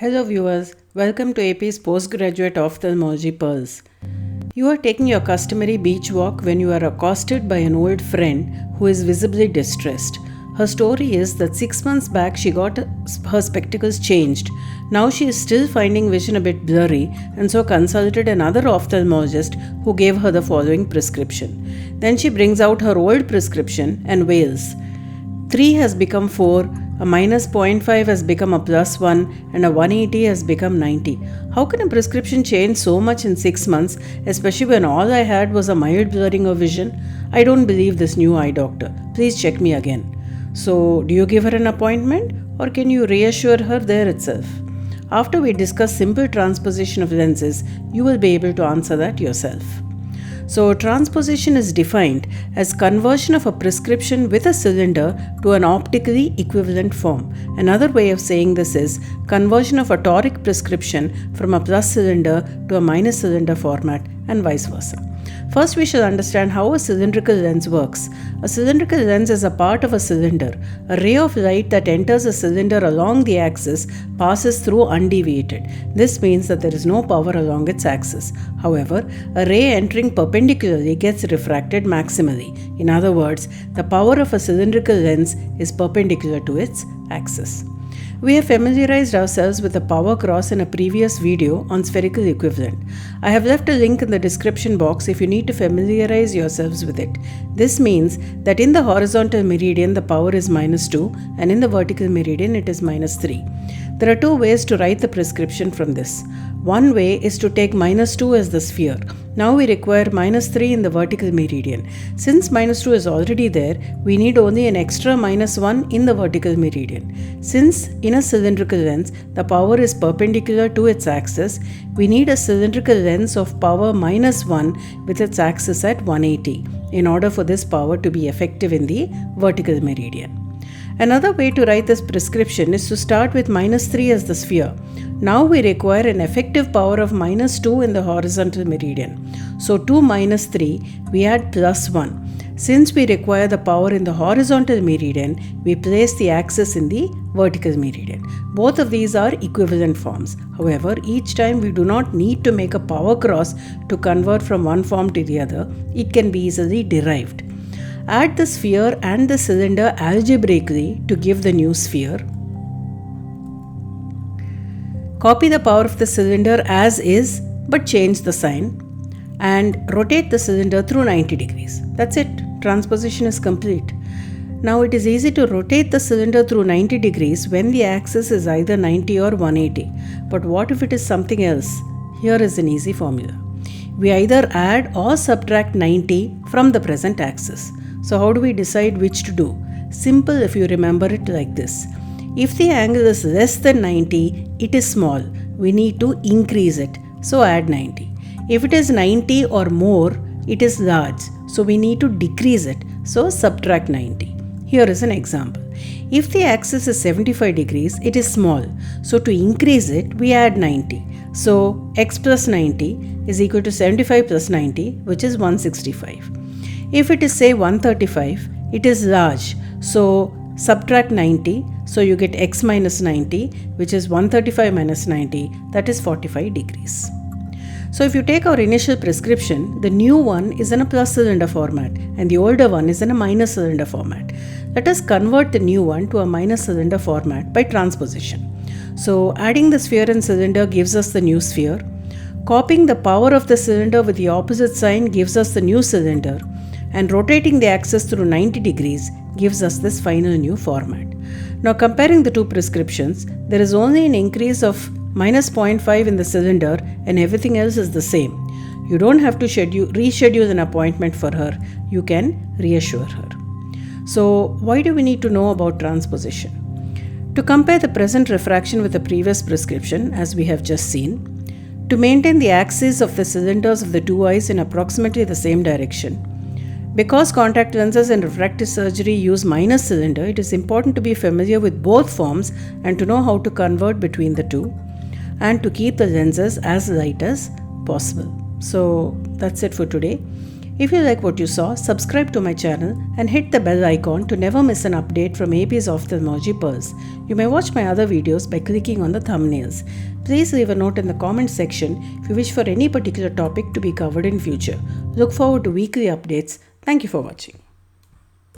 Hello viewers, welcome to AP's Postgraduate Ophthalmology Pearls. You are taking your customary beach walk when you are accosted by an old friend who is visibly distressed. Her story is that 6 months back she got her spectacles changed. Now she is still finding vision a bit blurry and so consulted another ophthalmologist who gave her the following prescription. Then she brings out her old prescription and wails. 3 has become 4, a minus 0.5 has become a plus 1, and a 180 has become 90. How can a prescription change so much in 6 months, especially when all I had was a mild blurring of vision? I don't believe this new eye doctor. Please check me again. So, do you give her an appointment or can you reassure her there itself? After we discuss simple transposition of lenses, you will be able to answer that yourself. So, transposition is defined as conversion of a prescription with a cylinder to an optically equivalent form. Another way of saying this is conversion of a toric prescription from a plus cylinder to a minus cylinder format and vice versa. First, we shall understand how a cylindrical lens works. A cylindrical lens is a part of a cylinder. A ray of light that enters a cylinder along the axis passes through undeviated. This means that there is no power along its axis. However, a ray entering perpendicularly gets refracted maximally. In other words, the power of a cylindrical lens is perpendicular to its axis. We have familiarized ourselves with the power cross in a previous video on spherical equivalent. I have left a link in the description box if you need to familiarize yourselves with it. This means that in the horizontal meridian the power is minus 2 and in the vertical meridian it is minus 3. There are two ways to write the prescription from this. One way is to take minus 2 as the sphere. Now we require minus 3 in the vertical meridian. Since minus 2 is already there, we need only an extra minus 1 in the vertical meridian. Since in a cylindrical lens, the power is perpendicular to its axis, we need a cylindrical lens of power minus 1 with its axis at 180 in order for this power to be effective in the vertical meridian. Another way to write this prescription is to start with minus 3 as the sphere. Now we require an effective power of minus 2 in the horizontal meridian. So to minus 3, we add plus 1. Since we require the power in the horizontal meridian, we place the axis in the vertical meridian. Both of these are equivalent forms. However, each time we do not need to make a power cross to convert from one form to the other. It can be easily derived. Add the sphere and the cylinder algebraically to give the new sphere. Copy the power of the cylinder as is but change the sign and rotate the cylinder through 90 degrees. That's it. Transposition is complete. Now it is easy to rotate the cylinder through 90 degrees when the axis is either 90 or 180. But what if it is something else? Here is an easy formula. We either add or subtract 90 from the present axis. So how do we decide which to do? Simple if you remember it like this. If the angle is less than 90, it is small. We need to increase it. So add 90. If it is 90 or more, it is large. So we need to decrease it. So subtract 90. Here is an example. If the axis is 75 degrees, it is small. So to increase it, we add 90. So x plus 90 is equal to 75 plus 90, which is 165. If it is say 135, it is large. So subtract 90. So you get x minus 90, which is 135 minus 90, that is 45 degrees. So if you take our initial prescription, the new one is in a plus cylinder format and the older one is in a minus cylinder format. Let us convert the new one to a minus cylinder format by transposition. So adding the sphere and cylinder gives us the new sphere. Copying the power of the cylinder with the opposite sign gives us the new cylinder. And rotating the axis through 90 degrees gives us this final new format. Now comparing the two prescriptions, there is only an increase of minus 0.5 in the cylinder and everything else is the same. You don't have to reschedule an appointment for her. You can reassure her. So why do we need to know about transposition? To compare the present refraction with the previous prescription, as we have just seen. To maintain the axes of the cylinders of the two eyes in approximately the same direction. Because contact lenses in refractive surgery use minus cylinder, it is important to be familiar with both forms and to know how to convert between the two and to keep the lenses as light as possible. So that's it for today. If you like what you saw, subscribe to my channel and hit the bell icon to never miss an update from AP's Ophthalmology Pearls. You may watch my other videos by clicking on the thumbnails. Please leave a note in the comment section if you wish for any particular topic to be covered in future. Look forward to weekly updates. Thank you for watching.